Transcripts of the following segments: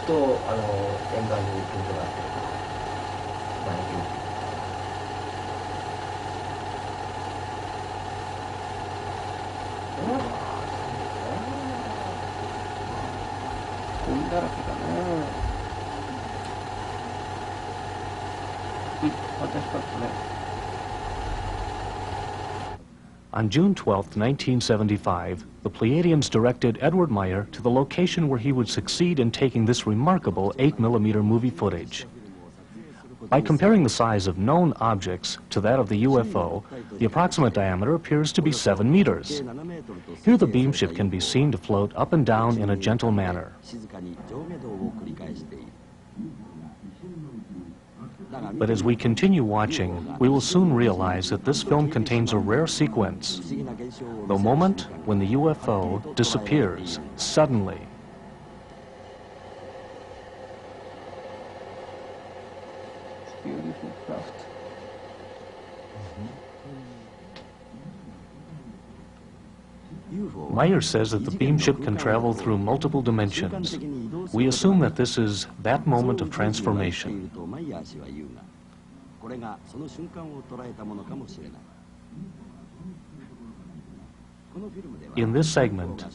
と沿岸にピントがあって前にゴミだらけだね。私かったね。On June 12, 1975, the Pleiadians directed Edward Meyer to the location where he would succeed in taking this remarkable 8mm movie footage. By comparing the size of known objects to that of the UFO, the approximate diameter appears to be 7 meters. Here the beam ship can be seen to float up and down in a gentle manner. But as we continue watching, we will soon realize that this film contains a rare sequence, the moment when the UFO disappears suddenly. Beautiful craft. Meyer says that the beam ship can travel through multiple dimensions. We assume that this is that moment of transformation. In this segment,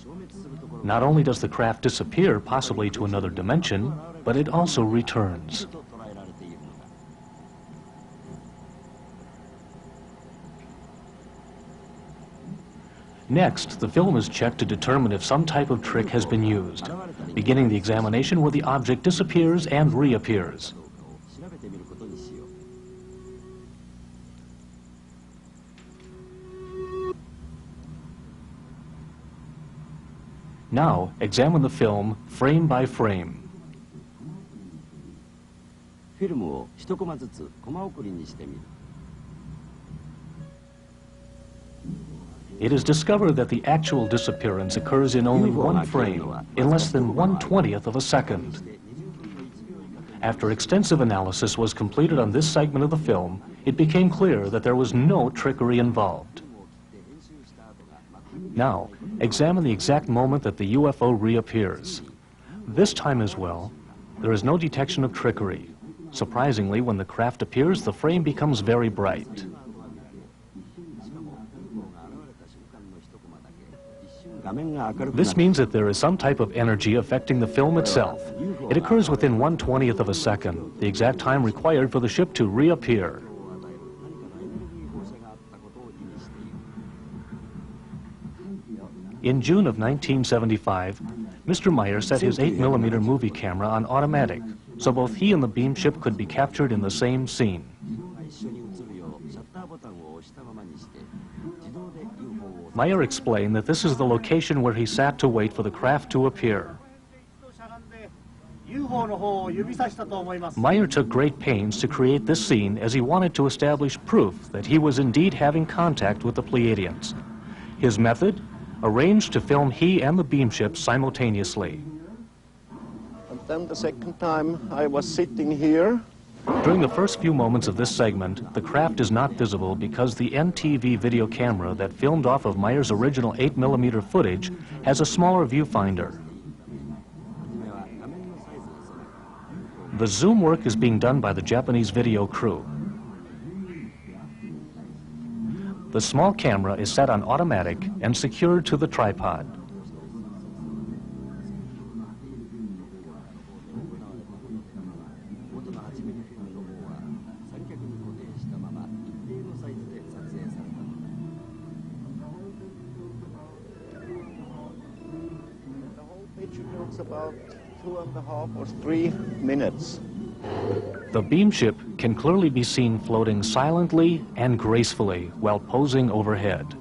not only does the craft disappear, possibly to another dimension, but it also returns. Next, the film is checked to determine if some type of trick has been used, beginning the examination where the object disappears and reappears. Now, examine the film frame by frame. It is discovered that the actual disappearance occurs in only one frame, in less than 1/20th of a second. After extensive analysis was completed on this segment of the film, it became clear that there was no trickery involved. Now, examine the exact moment that the UFO reappears. This time as well, there is no detection of trickery. Surprisingly, when the craft appears, the frame becomes very bright. This means that there is some type of energy affecting the film itself. It occurs within 1/20th of a second, the exact time required for the ship to reappear. In June of 1975, Mr. Meyer set his 8mm movie camera on automatic, so both he and the beam ship could be captured in the same scene. Meyer explained that this is the location where he sat to wait for the craft to appear. Meyer took great pains to create this scene as he wanted to establish proof that he was indeed having contact with the Pleiadians. His method? Arranged to film he and the beam ship simultaneously. And then the second time I was sitting here. During the first few moments of this segment, the craft is not visible because the NTV video camera that filmed off of Meyer's original 8mm footage has a smaller viewfinder. The zoom work is being done by the Japanese video crew. The small camera is set on automatic and secured to the tripod. About 2.5 or 3 minutes. The beam ship can clearly be seen floating silently and gracefully while posing overhead.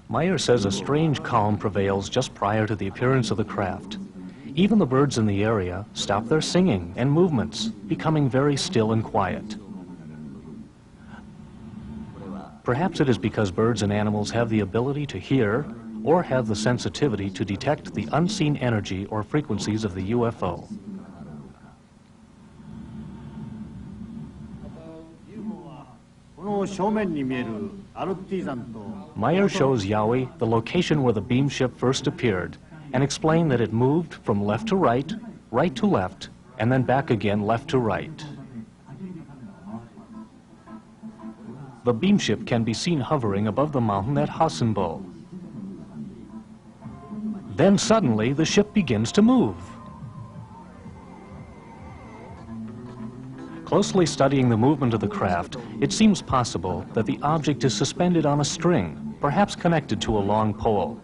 Meyer says a strange calm prevails just prior to the appearance of the craft. Even the birds in the area stop their singing and movements, becoming very still and quiet. Perhaps it is because birds and animals have the ability to hear or have the sensitivity to detect the unseen energy or frequencies of the UFO. Meyer shows Yowie the location where the beam ship first appeared and explained that it moved from left to right, right to left, and then back again left to right. The beam ship can be seen hovering above the mountain at Hassenbo. Then suddenly the ship begins to move. Closely studying the movement of the craft, it seems possible that the object is suspended on a string, perhaps connected to a long pole.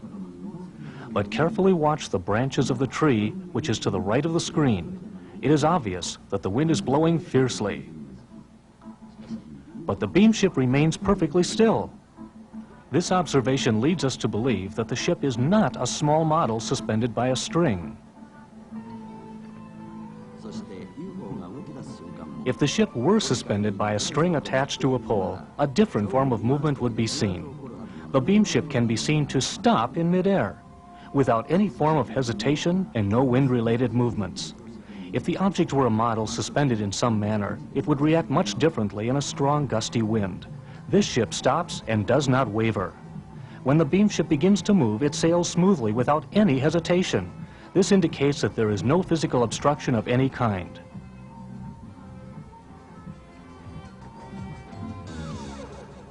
But carefully watch the branches of the tree, which is to the right of the screen. It is obvious that the wind is blowing fiercely. But the beam ship remains perfectly still. This observation leads us to believe that the ship is not a small model suspended by a string. If the ship were suspended by a string attached to a pole, a different form of movement would be seen. The beam ship can be seen to stop in midair, without any form of hesitation and no wind-related movements. If the object were a model suspended in some manner, it would react much differently in a strong gusty wind. This ship stops and does not waver. When the beam ship begins to move, it sails smoothly without any hesitation. This indicates that there is no physical obstruction of any kind.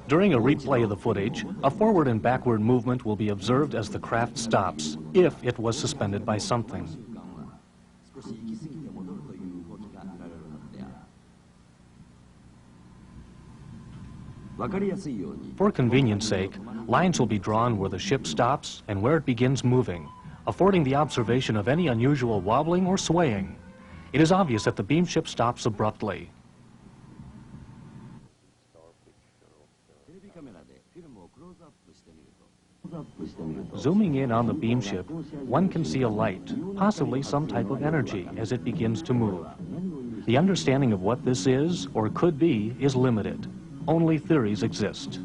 During a replay of the footage, a forward and backward movement will be observed as the craft stops, if it was suspended by something. For convenience sake, lines will be drawn where the ship stops and where it begins moving, affording the observation of any unusual wobbling or swaying. It is obvious that the beam ship stops abruptly. Zooming in on the beam ship, one can see a light, possibly some type of energy, as it begins to move. The understanding of what this is, or could be, is limited. Only theories exist.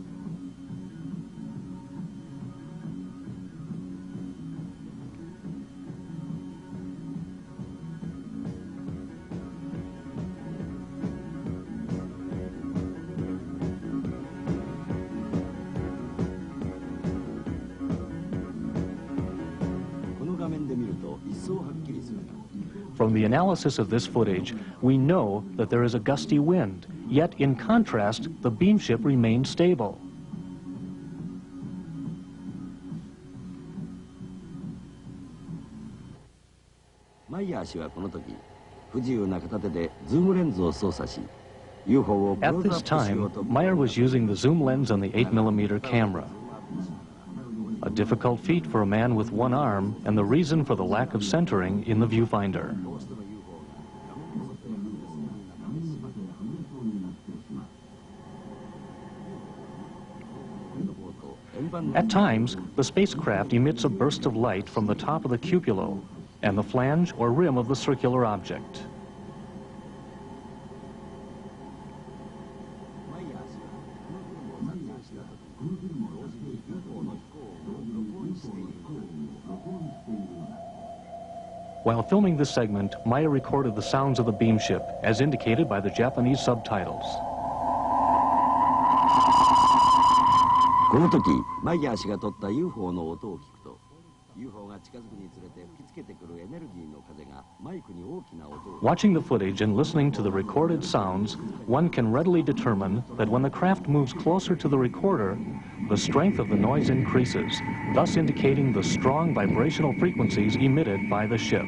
From the analysis of this footage, we know that there is a gusty wind, yet in contrast, the beam ship remains stable. At this time, Meyer was using the zoom lens on the 8mm camera. A difficult feat for a man with one arm, and the reason for the lack of centering in the viewfinder. At times, the spacecraft emits a burst of light from the top of the cupola and the flange or rim of the circular object. While filming this segment, Meyer recorded the sounds of the beam ship, as indicated by the Japanese subtitles. この時、マイヤー氏が撮った UFO の音を聞くと、UFO が近づくにつれて吹きつけてくるエネルギーの風がマイクに大きな音を。Watching the footage and listening to the recorded sounds, one can readily determine that when the craft moves closer to the recorder, the strength of the noise increases, thus indicating the strong vibrational frequencies emitted by the ship.